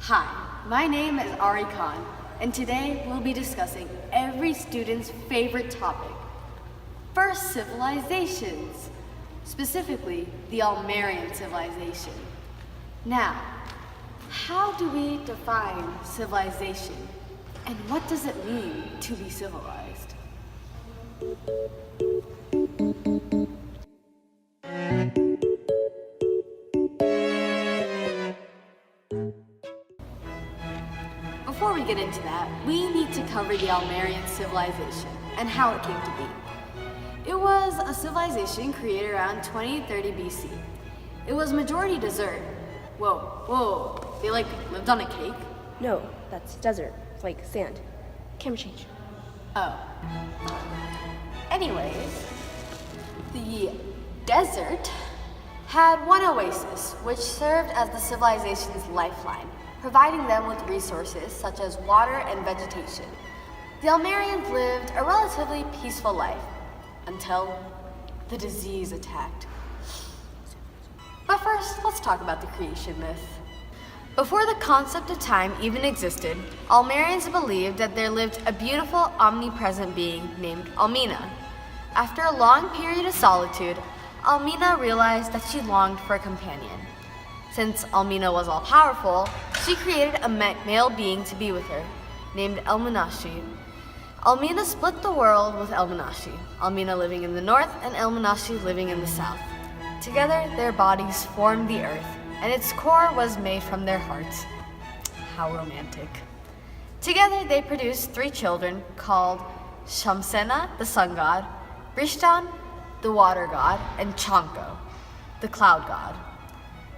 Hi, my name is Ari Khan, and today we'll be discussing every student's favorite topic, first civilizations, specifically the Almerrian Civilization. Now, how do we define civilization, and what does it mean to be civilized? Before we get into that, we need to cover the Almerrian Civilization and how it came to be. It was a civilization created around 2030 BC. It was majority desert. Whoa, they lived on a cake? No, that's desert. It's like sand. Camera change. Oh. Anyways, the desert had one oasis, which served as the civilization's lifeline, providing them with resources such as water and vegetation. The Almerians lived a relatively peaceful life until the disease attacked. But first, let's talk about the creation myth. Before the concept of time even existed, Almerians believed that there lived a beautiful, omnipresent being named Almina. After a long period of solitude, Almina realized that she longed for a companion. Since Almina was all-powerful, she created a male being to be with her, named Elminashi. Almina split the world with Elminashi, Almina living in the north and Elminashi living in the south. Together, their bodies formed the earth, and its core was made from their hearts. How romantic. Together, they produced 3 children called Shamsena, the sun god, Rishtan, the water god, and Chanko, the cloud god.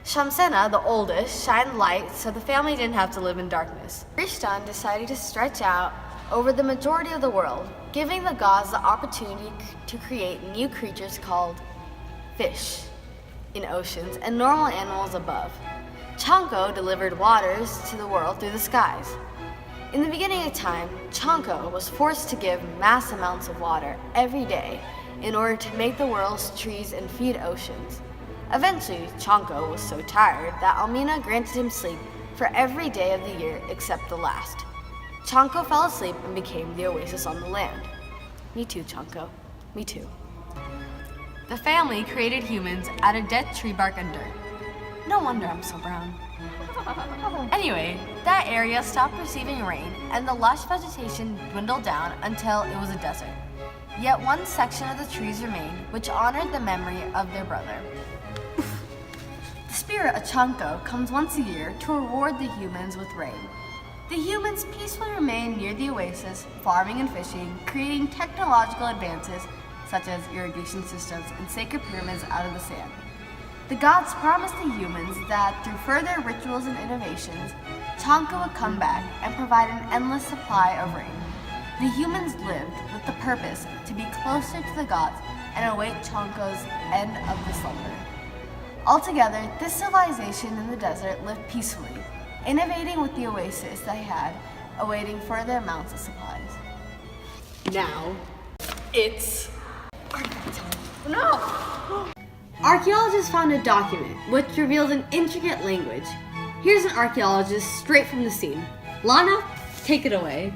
Shamsena, the oldest, shined light so the family didn't have to live in darkness. Rishtan decided to stretch out over the majority of the world, giving the gods the opportunity to create new creatures called fish in oceans and normal animals above. Chanko delivered waters to the world through the skies. In the beginning of time, Chanko was forced to give mass amounts of water every day in order to make the world's trees and feed oceans. Eventually, Chanko was so tired that Almina granted him sleep for every day of the year except the last. Chanko fell asleep and became the oasis on the land. Me too, Chanko. Me too. The family created humans out of dead tree bark and dirt. No wonder I'm so brown. Anyway, that area stopped receiving rain and the lush vegetation dwindled down until it was a desert. Yet one section of the trees remained, which honored the memory of their brother. The spirit of Chanko comes once a year to reward the humans with rain. The humans peacefully remain near the oasis, farming and fishing, creating technological advances such as irrigation systems and sacred pyramids out of the sand. The gods promised the humans that through further rituals and innovations, Chanko would come back and provide an endless supply of rain. The humans lived with the purpose to be closer to the gods and await Chanko's end of the slumber. Altogether, this civilization in the desert lived peacefully, innovating with the oasis they had, awaiting further amounts of supplies. Now, it's No! Archaeologists found a document which reveals an intricate language. Here's an archaeologist straight from the scene. Lana, take it away.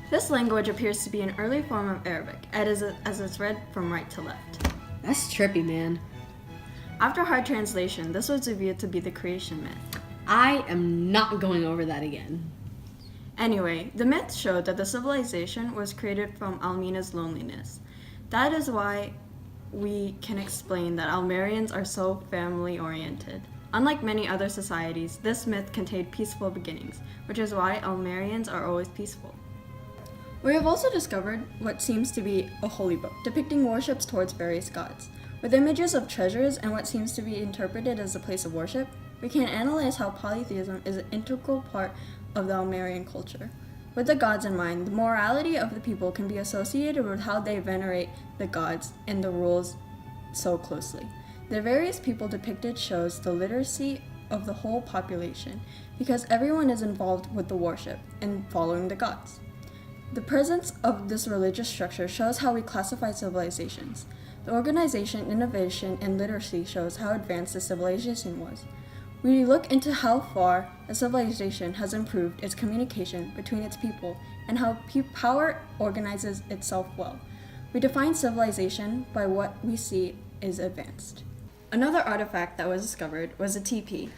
This language appears to be an early form of Arabic, as it's read from right to left. That's trippy, man. After hard translation, this was revealed to be the creation myth. I am not going over that again. Anyway, the myth showed that the civilization was created from Almina's loneliness. That is why we can explain that Almerians are so family-oriented. Unlike many other societies, this myth contained peaceful beginnings, which is why Almerians are always peaceful. We have also discovered what seems to be a holy book, depicting worships towards various gods. With images of treasures and what seems to be interpreted as a place of worship, we can analyze how polytheism is an integral part of the Almerian culture. With the gods in mind, the morality of the people can be associated with how they venerate the gods and the rules so closely. The various people depicted shows the literacy of the whole population, because everyone is involved with the worship and following the gods. The presence of this religious structure shows how we classify civilizations. The organization, innovation, and literacy shows how advanced the civilization was. We look into how far a civilization has improved its communication between its people and how power organizes itself well. We define civilization by what we see is advanced. Another artifact that was discovered was a teepee,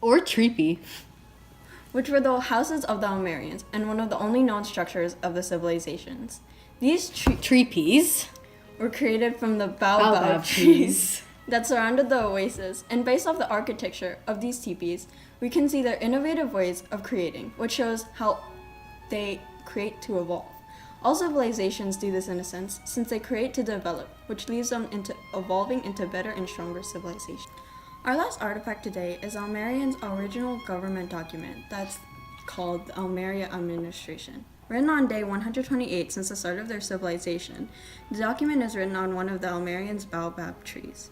Or treepee. which were the houses of the Almerrians and one of the only known structures of the civilizations. These Treepees. were created from the baobab trees that surrounded the oasis, and based off the architecture of these teepees, we can see their innovative ways of creating, which shows how they create to evolve. All civilizations do this in a sense, since they create to develop, which leads them into evolving into better and stronger civilization. Our last artifact today is Almerian's original government document that's called the Almerrian Administration. Written on day 128 since the start of their civilization, the document is written on one of the Almerians' baobab trees.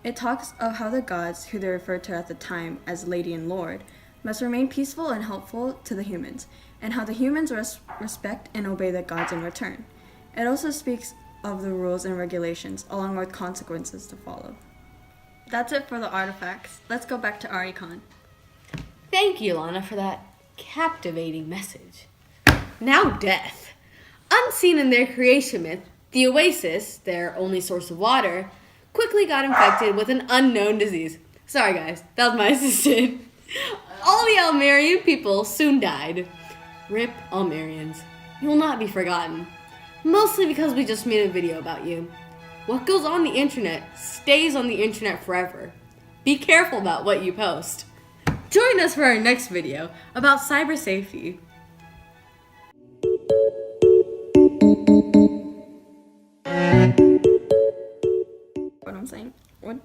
It talks of how the gods, who they referred to at the time as Lady and Lord, must remain peaceful and helpful to the humans, and how the humans respect and obey the gods in return. It also speaks of the rules and regulations, along with consequences to follow. That's it for the artifacts. Let's go back to Arikon. Thank you, Lana, for that captivating message. Now death. Unseen in their creation myth, the oasis, their only source of water, quickly got infected with an unknown disease. Sorry guys, that was my assistant. All the Almerrian people soon died. Rip Almerians. You will not be forgotten. Mostly because we just made a video about you. What goes on the internet stays on the internet forever. Be careful about what you post. Join us for our next video about cyber safety. What I'm saying? What?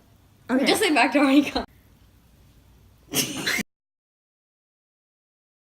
Okay. Just say back to Arikon.